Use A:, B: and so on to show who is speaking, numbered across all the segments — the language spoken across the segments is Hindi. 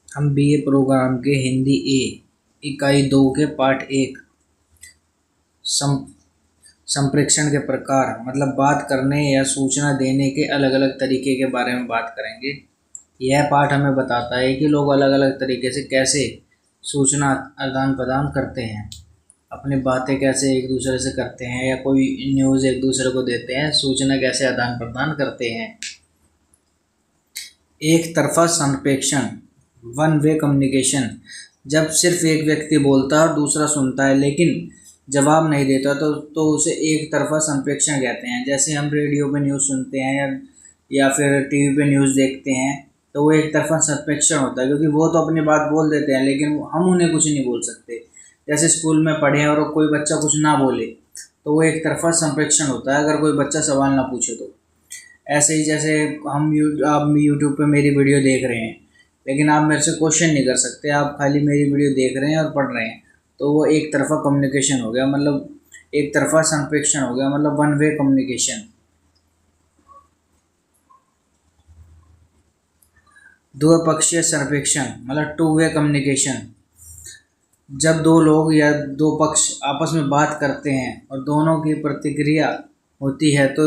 A: हम बीए प्रोग्राम के हिंदी ए इकाई 2 के पाठ 1 सम संप्रेषण के प्रकार मतलब बात करने या सूचना देने के अलग अलग तरीके के बारे में बात करेंगे। यह पाठ हमें बताता है कि लोग अलग अलग तरीके से कैसे सूचना आदान प्रदान करते हैं, अपनी बातें कैसे एक दूसरे से करते हैं या कोई न्यूज़ एक दूसरे को देते हैं, सूचना कैसे आदान प्रदान करते हैं। एक तरफा संप्रेषण वन वे कम्युनिकेशन, जब सिर्फ एक व्यक्ति बोलता है और दूसरा सुनता है लेकिन जवाब नहीं देता तो उसे एक तरफा संप्रेषण कहते हैं। जैसे हम रेडियो पे न्यूज़ सुनते हैं या फिर टीवी पे न्यूज़ देखते हैं तो वो एक तरफा संप्रेषण होता है, क्योंकि वो तो अपनी बात बोल देते हैं लेकिन हम उन्हें कुछ नहीं बोल सकते। जैसे स्कूल में पढ़े और कोई बच्चा कुछ ना बोले तो वो एक तरफा संप्रेषण होता है, अगर कोई बच्चा सवाल ना पूछे तो। ऐसे ही जैसे आप यूट्यूब पे मेरी वीडियो देख रहे हैं लेकिन आप मेरे से क्वेश्चन नहीं कर सकते, आप खाली मेरी वीडियो देख रहे हैं और पढ़ रहे हैं, तो वो एक तरफा कम्युनिकेशन हो गया, मतलब एक तरफा संप्रेषण हो गया, मतलब वन वे कम्युनिकेशन। द्विपक्षीय संप्रेषण मतलब टू वे कम्युनिकेशन, जब दो लोग या दो पक्ष आपस में बात करते हैं और दोनों की प्रतिक्रिया होती है तो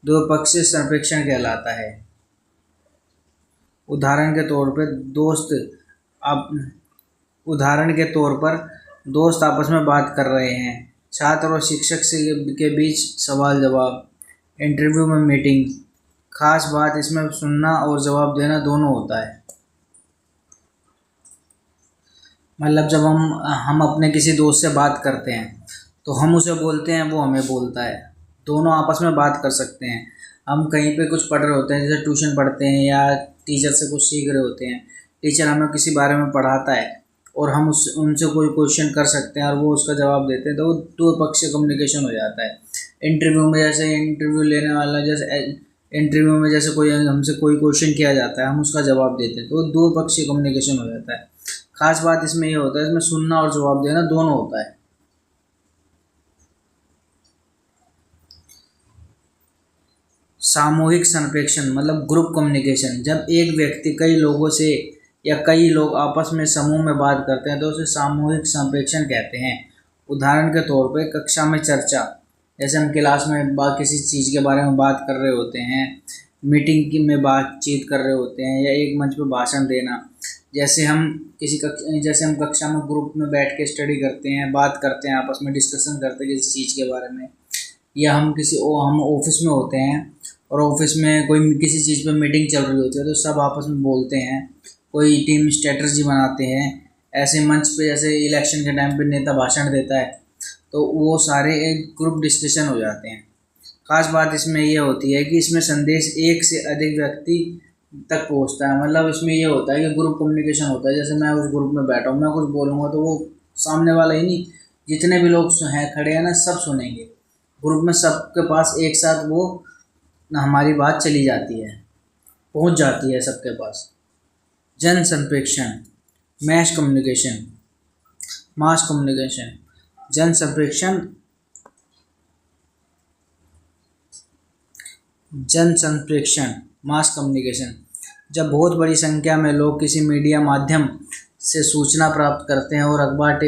A: द्विपक्षीय संप्रेषण कहलाता है। उदाहरण के तौर पर आप उदाहरण के तौर पर दोस्त आपस में बात कर रहे हैं, छात्र और शिक्षक के बीच सवाल जवाब, इंटरव्यू में मीटिंग। खास बात इसमें सुनना और जवाब देना दोनों होता है। मतलब जब हम अपने किसी दोस्त से बात करते हैं तो हम उसे बोलते हैं, वो हमें बोलता है, दोनों आपस में बात कर सकते हैं। हम कहीं पे कुछ पढ़ रहे होते हैं, जैसे ट्यूशन पढ़ते हैं या टीचर से कुछ सीख रहे होते हैं, टीचर हमें किसी बारे में पढ़ाता है और हम उनसे कोई क्वेश्चन कर सकते हैं और वो उसका जवाब देते हैं, तो वो द्विपक्षीय कम्युनिकेशन हो जाता है। इंटरव्यू में जैसे इंटरव्यू लेने वाला इंटरव्यू में जैसे कोई हमसे कोई क्वेश्चन किया जाता है, हम उसका जवाब देते हैं, तो वो द्विपक्षीय कम्युनिकेशन हो जाता है। खास बात इसमें ये होता है, इसमें सुनना और जवाब देना दोनों होता है। सामूहिक संप्रेषण मतलब ग्रुप कम्युनिकेशन, जब एक व्यक्ति कई लोगों से या कई लोग आपस में समूह में बात करते हैं तो उसे सामूहिक संप्रेषण कहते हैं। उदाहरण के तौर पे कक्षा में चर्चा, जैसे हम क्लास में किसी चीज़ के बारे में बात कर रहे होते हैं, मीटिंग की में बातचीत कर रहे होते हैं, या एक मंच पर भाषण देना। जैसे हम कक्षा में ग्रुप में बैठ के स्टडी करते हैं, बात करते हैं, आपस में डिस्कशन करते हैं किसी चीज़ के बारे में, या हम ऑफिस में होते हैं और ऑफिस में कोई किसी चीज़ पे मीटिंग चल रही होती है तो सब आपस में बोलते हैं, कोई टीम स्ट्रेटजी बनाते हैं। ऐसे मंच पे जैसे इलेक्शन के टाइम पे नेता भाषण देता है तो वो सारे एक ग्रुप डिस्कशन हो जाते हैं। खास बात इसमें ये होती है कि इसमें संदेश एक से अधिक व्यक्ति तक पहुंचता है, मतलब इसमें ये होता है कि ग्रुप कम्युनिकेशन होता है। जैसे मैं उस ग्रुप में बैठा हूँ, मैं कुछ बोलूँगा तो वो सामने वाला ही नहीं, जितने भी लोग हैं खड़े हैं ना, सब सुनेंगे। ग्रुप में सबके पास एक साथ वो हमारी बात चली जाती है, पहुंच जाती है सबके पास। जन संप्रेषण मैस कम्युनिकेशन मास कम्युनिकेशन, जन संप्रेषण जन संप्रेषण मास कम्युनिकेशन, जब बहुत बड़ी संख्या में लोग किसी मीडिया माध्यम से सूचना प्राप्त करते हैं और अखबार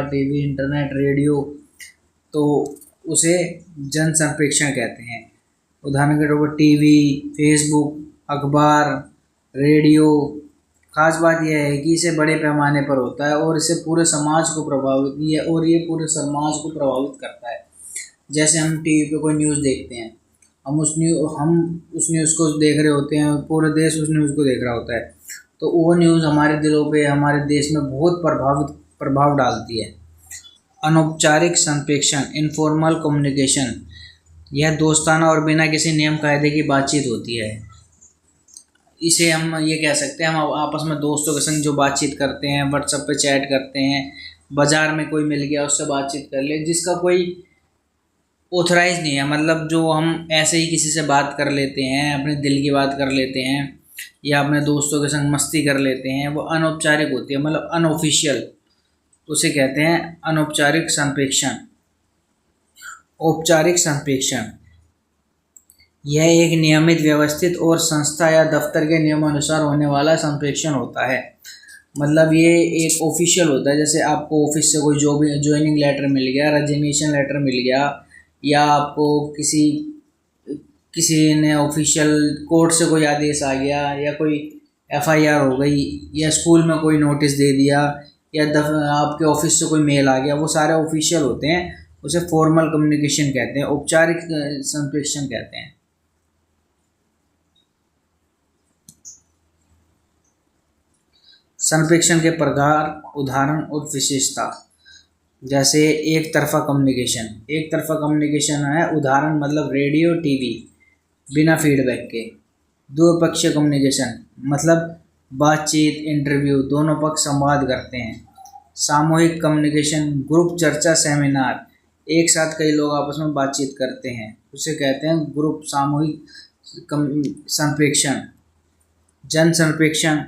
A: टीवी इंटरनेट रेडियो, तो उसे जन संप्रेषण कहते हैं। उदाहरण के तौर पर टीवी, फेसबुक, अखबार, रेडियो। खास बात यह है कि इसे बड़े पैमाने पर होता है और इसे पूरे समाज को प्रभावित करता है। जैसे हम टीवी पे कोई न्यूज़ देखते हैं, हम उस न्यूज़ को देख रहे होते हैं, पूरे देश उस न्यूज़ को देख रहा होता है, तो वो न्यूज़ हमारे दिलों पे, हमारे देश में बहुत प्रभाव डालती है। अनौपचारिक संप्रेषण इनफॉर्मल कम्युनिकेशन, यह दोस्ताना और बिना किसी नियम कायदे की बातचीत होती है। इसे हम ये कह सकते हैं, हम आपस में दोस्तों के संग जो बातचीत करते हैं, व्हाट्सएप पे चैट करते हैं, बाज़ार में कोई मिल गया उससे बातचीत कर ले, जिसका कोई ऑथराइज नहीं है, मतलब जो हम ऐसे ही किसी से बात कर लेते हैं, अपने दिल की बात कर लेते हैं या अपने दोस्तों के संग मस्ती कर लेते हैं, वो अनौपचारिक होती है, मतलब अनऑफिशियल, तो उसे कहते हैं अनौपचारिक संप्रेषण। औपचारिक संप्रेषण यह एक नियमित, व्यवस्थित और संस्था या दफ्तर के नियमानुसार होने वाला संप्रेषण होता है। मतलब ये एक ऑफिशियल होता है, जैसे आपको ऑफिस से कोई ज्वाइनिंग लेटर मिल गया, रेजिग्नेशन लेटर मिल गया, या आपको किसी ने ऑफिशियल कोर्ट से कोई आदेश आ गया, या कोई एफआईआर हो गई, या स्कूल में कोई नोटिस दे दिया, या आपके ऑफिस से कोई मेल आ गया, वो सारे ऑफिशियल होते हैं। उसे फॉर्मल कम्युनिकेशन कहते हैं, औपचारिक संप्रेषण कहते हैं। संप्रेषण के प्रकार, उदाहरण और विशेषता। जैसे एक तरफा कम्युनिकेशन। एक तरफा कम्युनिकेशन है, उदाहरण मतलब रेडियो, टीवी, बिना फीडबैक के। द्विपक्षीय कम्युनिकेशन मतलब बातचीत, इंटरव्यू, दोनों पक्ष संवाद करते हैं। सामूहिक कम्युनिकेशन, ग्रुप चर्चा, सेमिनार, एक साथ कई लोग आपस में बातचीत करते हैं, उसे कहते हैं ग्रुप सामूहिक संप्रेषण। जन संप्रेषण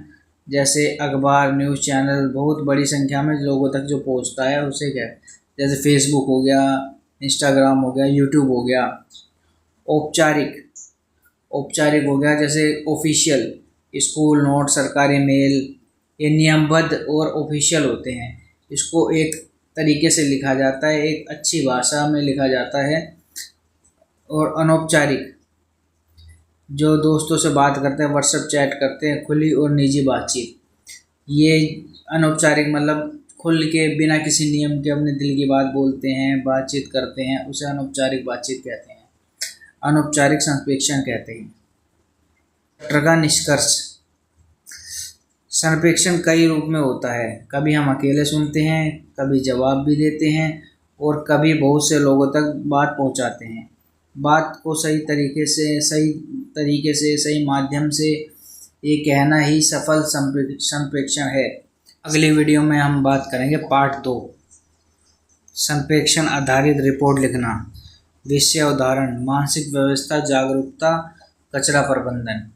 A: जैसे अखबार, न्यूज़ चैनल बहुत बड़ी संख्या में लोगों तक जो पहुंचता है उसे क्या, जैसे फेसबुक हो गया, इंस्टाग्राम हो गया, यूट्यूब हो गया। औपचारिक औपचारिक हो गया जैसे ऑफिशियल, स्कूल नोट, सरकारी मेल, ये नियमबद्ध और ऑफिशियल होते हैं। इसको एक तरीके से लिखा जाता है, एक अच्छी भाषा में लिखा जाता है। और अनौपचारिक, जो दोस्तों से बात करते हैं, व्हाट्सएप चैट करते हैं, खुली और निजी बातचीत। ये अनौपचारिक मतलब खुल के बिना किसी नियम के अपने दिल की बात बोलते हैं, बातचीत करते हैं, उसे अनौपचारिक बातचीत कहते हैं, अनौपचारिक संप्रेषण कहते हैं। चैप्टर का निष्कर्ष। संप्रेषण कई रूप में होता है। कभी हम अकेले सुनते हैं, कभी जवाब भी देते हैं, और कभी बहुत से लोगों तक बात पहुंचाते हैं। बात को सही तरीके से सही माध्यम से ये कहना ही सफल संप्रेषण है। अगली वीडियो में हम बात करेंगे पार्ट 2, संप्रेषण आधारित रिपोर्ट लिखना। विषय, उदाहरण, मानसिक व्यवस्था, जागरूकता, कचरा प्रबंधन।